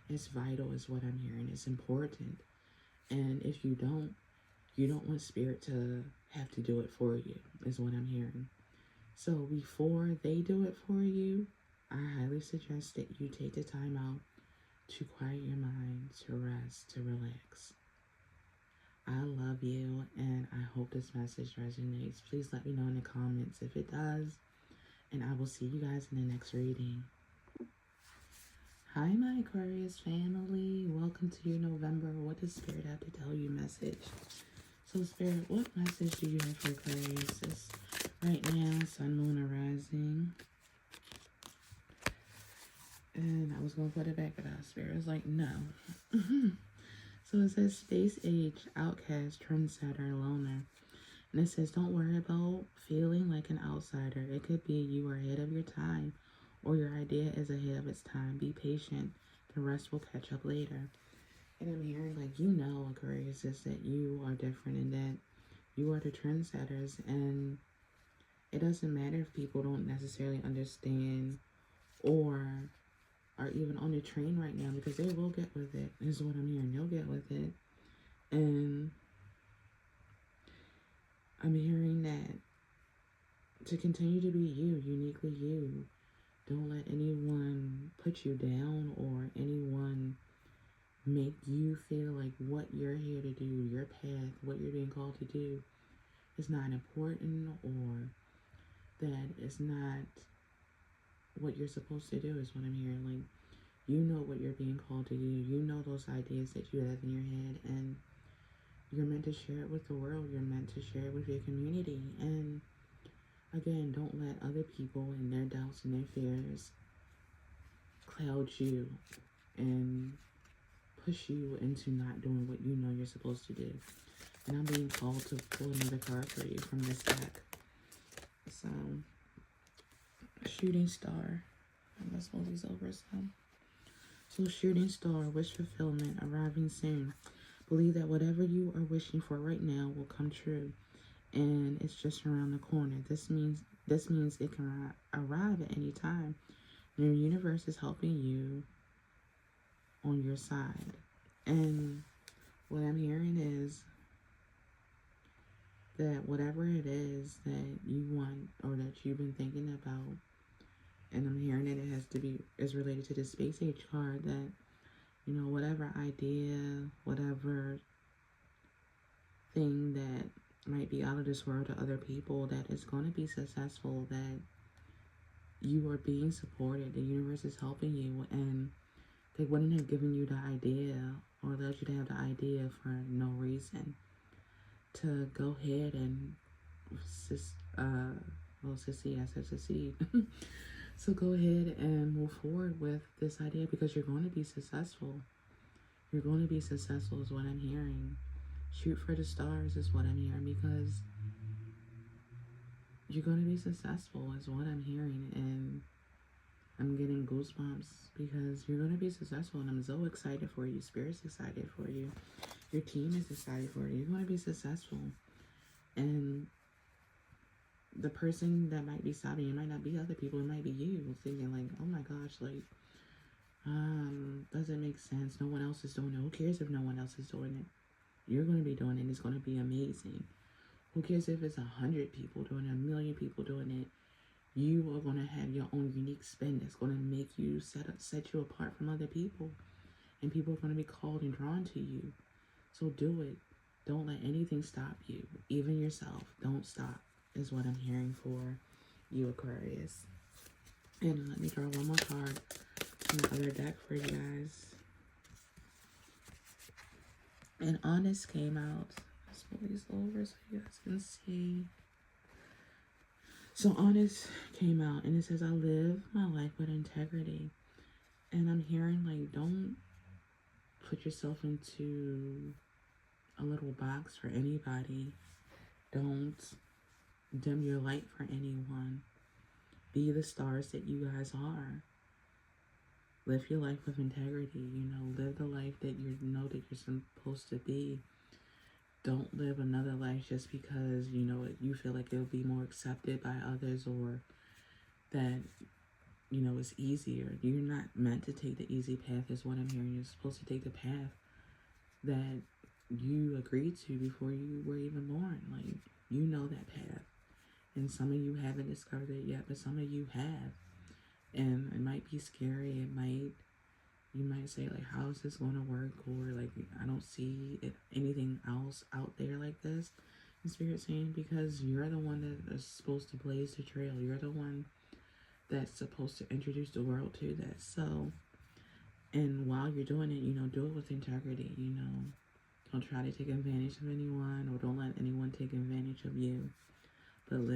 It's vital is what I'm hearing. It's important. And if you don't want Spirit to have to do it for you, is what I'm hearing. So before they do it for you, I highly suggest that you take the time out to quiet your mind, to rest, to relax. I love you, and I hope this message resonates. Please let me know in the comments if it does, and I will see you guys in the next reading. Hi, my Aquarius family. Welcome to your November What Does Spirit Have to Tell You message. So, Spirit, what message do you have for Aquarius? It's right now, Sun, Moon, or Rising. And I was going to put it back, but Spirit was like, no. So it says space age, outcast, trendsetter, loner. And it says don't worry about feeling like an outsider. It could be you are ahead of your time or your idea is ahead of its time. Be patient. The rest will catch up later. And I'm hearing like, you know, Aquarius, is that you are different and that you are the trendsetters. And it doesn't matter if people don't necessarily understand or are even on the train right now, because they will get with it, is what I'm hearing. They'll get with it. And I'm hearing that to continue to be you, uniquely you. Don't let anyone put you down or anyone make you feel like what you're here to do, your path, what you're being called to do is not important, or that it's not what you're supposed to do, is what I'm hearing. Like, you know what you're being called to do. You know those ideas that you have in your head, and you're meant to share it with the world. You're meant to share it with your community. And again, don't let other people and their doubts and their fears cloud you and push you into not doing what you know you're supposed to do. And I'm being called to pull another card for you from this deck. So, Shooting Star. Let's hold these over some. So, Shooting Star, wish fulfillment, arriving soon. Believe that whatever you are wishing for right now will come true, and it's just around the corner. This means it can arrive at any time. Your universe is helping you on your side. And what I'm hearing is that whatever it is that you want or that you've been thinking about, and I'm hearing that it has to be, is related to the space age card, that, you know, whatever idea, whatever thing that might be out of this world to other people, that is going to be successful, that you are being supported, the universe is helping you, and they wouldn't have given you the idea or allowed you to have the idea for no reason. To go ahead and succeed. So go ahead and move forward with this idea, because you're going to be successful. You're going to be successful is what I'm hearing. Shoot for the stars is what I'm hearing, because you're going to be successful is what I'm hearing. And I'm getting goosebumps because you're going to be successful, and I'm so excited for you. Spirit's excited for you. Your team is excited for you. You're going to be successful. And the person that might be stopping you might not be other people. It might be you thinking like, oh my gosh, like, doesn't make sense. No one else is doing it. Who cares if no one else is doing it? You're going to be doing it. It's going to be amazing. Who cares if it's 100 people doing it, 1,000,000 people doing it? You are going to have your own unique spin that's going to make you set you apart from other people. And people are going to be called and drawn to you. So do it. Don't let anything stop you. Even yourself. Don't stop is what I'm hearing for you, Aquarius. And let me draw one more card from the other deck for you guys. And Honest came out. Let's pull these over so you guys can see. So Honest came out, and it says, I live my life with integrity. And I'm hearing like, don't put yourself into a little box for anybody. Don't dim your light for anyone. Be the stars that you guys are. Live your life with integrity. You know, live the life that you know that you're supposed to be. Don't live another life just because, you know, you feel like it'll be more accepted by others, or that, you know, it's easier. You're not meant to take the easy path is what I'm hearing. You're supposed to take the path that you agreed to before you were even born. Like, you know that path. And some of you haven't discovered it yet, but some of you have. And it might be scary. You might say, like, how is this going to work? Or, like, I don't see anything else out there like this. And Spirit saying, because you're the one that is supposed to blaze the trail. You're the one that's supposed to introduce the world to that. So, and while you're doing it, do it with integrity, Don't try to take advantage of anyone, or don't let anyone take advantage of you. But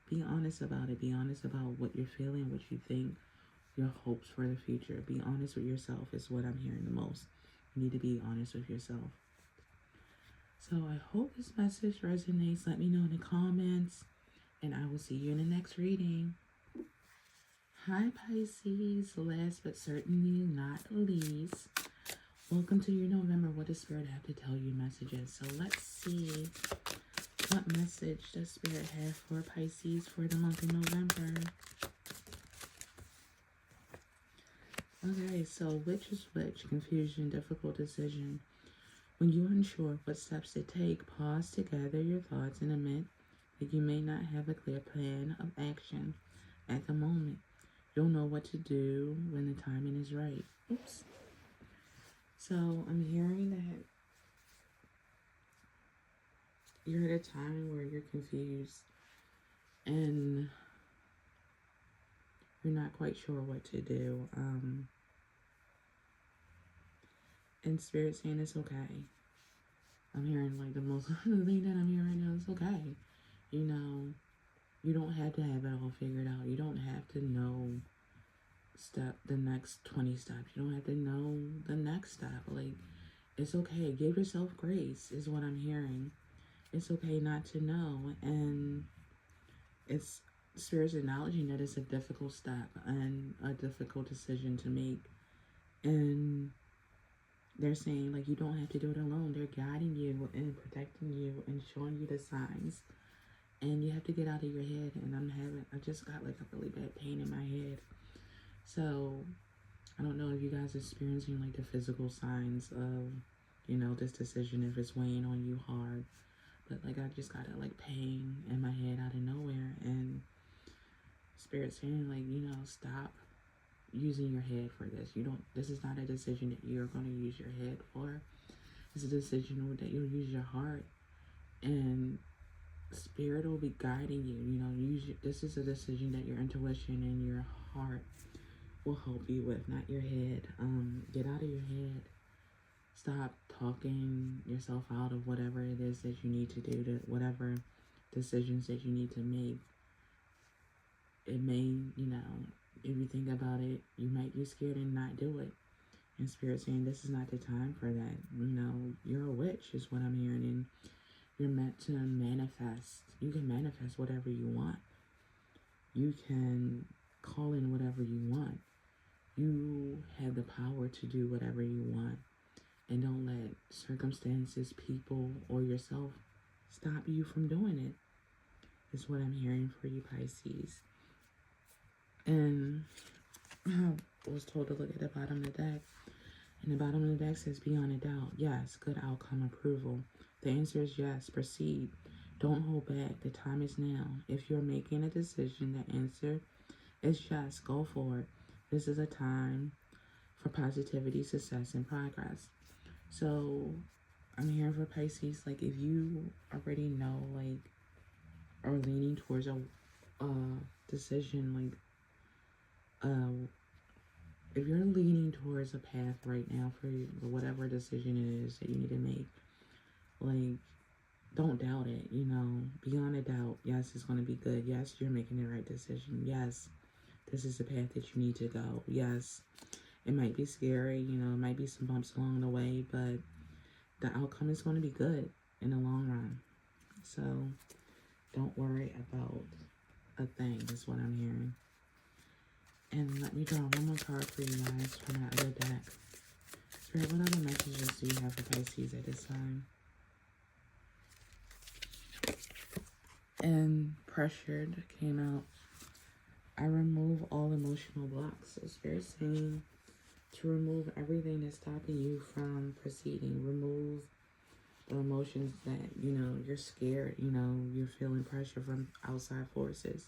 be honest about it. Be honest about what you're feeling, what you think, your hopes for the future. Be honest with yourself is what I'm hearing the most. You need to be honest with yourself. So I hope this message resonates. Let me know in the comments, and I will see you in the next reading. Hi Pisces, last but certainly not least, welcome to your November. What does Spirit have to tell you messages? So let's see what message does Spirit have for Pisces for the month of November. Okay, so which is which? Confusion, difficult decision. When you're unsure what steps to take, pause to gather your thoughts and admit that you may not have a clear plan of action at the moment. You'll know what to do when the timing is right. Oops. So I'm hearing that you're at a time where you're confused and you're not quite sure what to do. And Spirit saying it's okay. I'm hearing like the thing that I'm hearing right now is okay. You don't have to have it all figured out. You don't have to know the next 20 steps. You don't have to know the next step. Like, it's okay. Give yourself grace is what I'm hearing. It's okay not to know. And it's Spirit's acknowledging that it's a difficult step and a difficult decision to make. And they're saying, like, you don't have to do it alone. They're guiding you and protecting you and showing you the signs. And you have to get out of your head. And I just got like a really bad pain in my head. So I don't know if you guys are experiencing like the physical signs of, this decision, if it's weighing on you hard. But like I just got a like pain in my head out of nowhere. And Spirit saying, like, stop using your head for this. This is not a decision that you're going to use your head for. It's a decision that you'll use your heart. And Spirit will be guiding you. This is a decision that your intuition and your heart will help you with, not your head. Get out of your head. Stop talking yourself out of whatever it is that you need to do, whatever decisions that you need to make. It may, if you think about it, you might be scared and not do it. And Spirit saying this is not the time for that. You're a witch is what I'm hearing, and you're meant to manifest. You can manifest whatever you want. You can call in whatever you want. You have the power to do whatever you want. And don't let circumstances, people, or yourself stop you from doing it. Is what I'm hearing for you, Pisces. And I was told to look at the bottom of the deck. And the bottom of the deck says, beyond a doubt, yes, good outcome, approval. The answer is yes, proceed. Don't hold back. The time is now. If you're making a decision, the answer is yes, go for it. This is a time for positivity, success, and progress. So I'm hearing for Pisces, like if you already know, like, or leaning towards a decision, like, if you're leaning towards a path right now for whatever decision it is that you need to make, like, don't doubt it, beyond a doubt. Yes, it's going to be good. Yes, you're making the right decision. Yes, this is the path that you need to go. Yes, it might be scary, it might be some bumps along the way, but the outcome is going to be good in the long run. So don't worry about a thing, is what I'm hearing. And let me draw one more card for you guys from my other deck. Spirit, what other messages do you have for Pisces at this time? And pressured came out. I remove all emotional blocks. So Spirit's saying to remove everything that's stopping you from proceeding. Remove the emotions that, you're scared, you're feeling pressure from outside forces.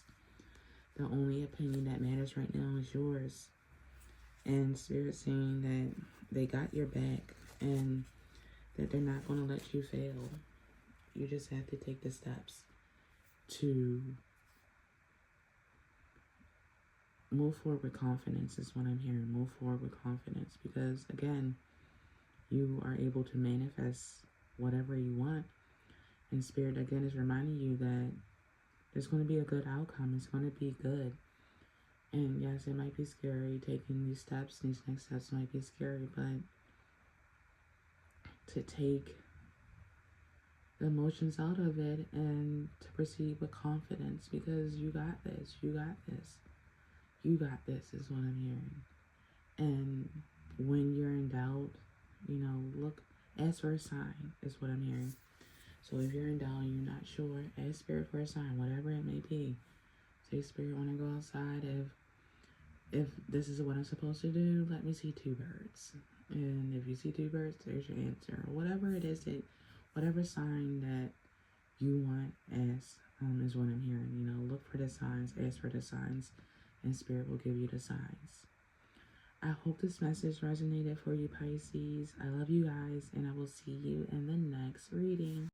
The only opinion that matters right now is yours. And Spirit saying that they got your back and that they're not going to let you fail. You just have to take the steps to move forward with confidence is what I'm hearing. Move forward with confidence because, again, you are able to manifest whatever you want. And Spirit, again, is reminding you that there's going to be a good outcome. It's going to be good. And yes, it might be scary. Taking these steps, these next steps might be scary, but to take the emotions out of it and to proceed with confidence because you got this. You got this. You got this is what I'm hearing. And when you're in doubt, you know, look, ask for a sign is what I'm hearing. So if you're in doubt and you're not sure, ask Spirit for a sign, whatever it may be. Say, Spirit, when I go outside, if this is what I'm supposed to do, let me see 2 birds. And if you see 2 birds, there's your answer. Or whatever it is that, whatever sign that you want, ask is what I'm hearing. You know, look for the signs, ask for the signs, and Spirit will give you the signs. I hope this message resonated for you, Pisces. I love you guys, and I will see you in the next reading.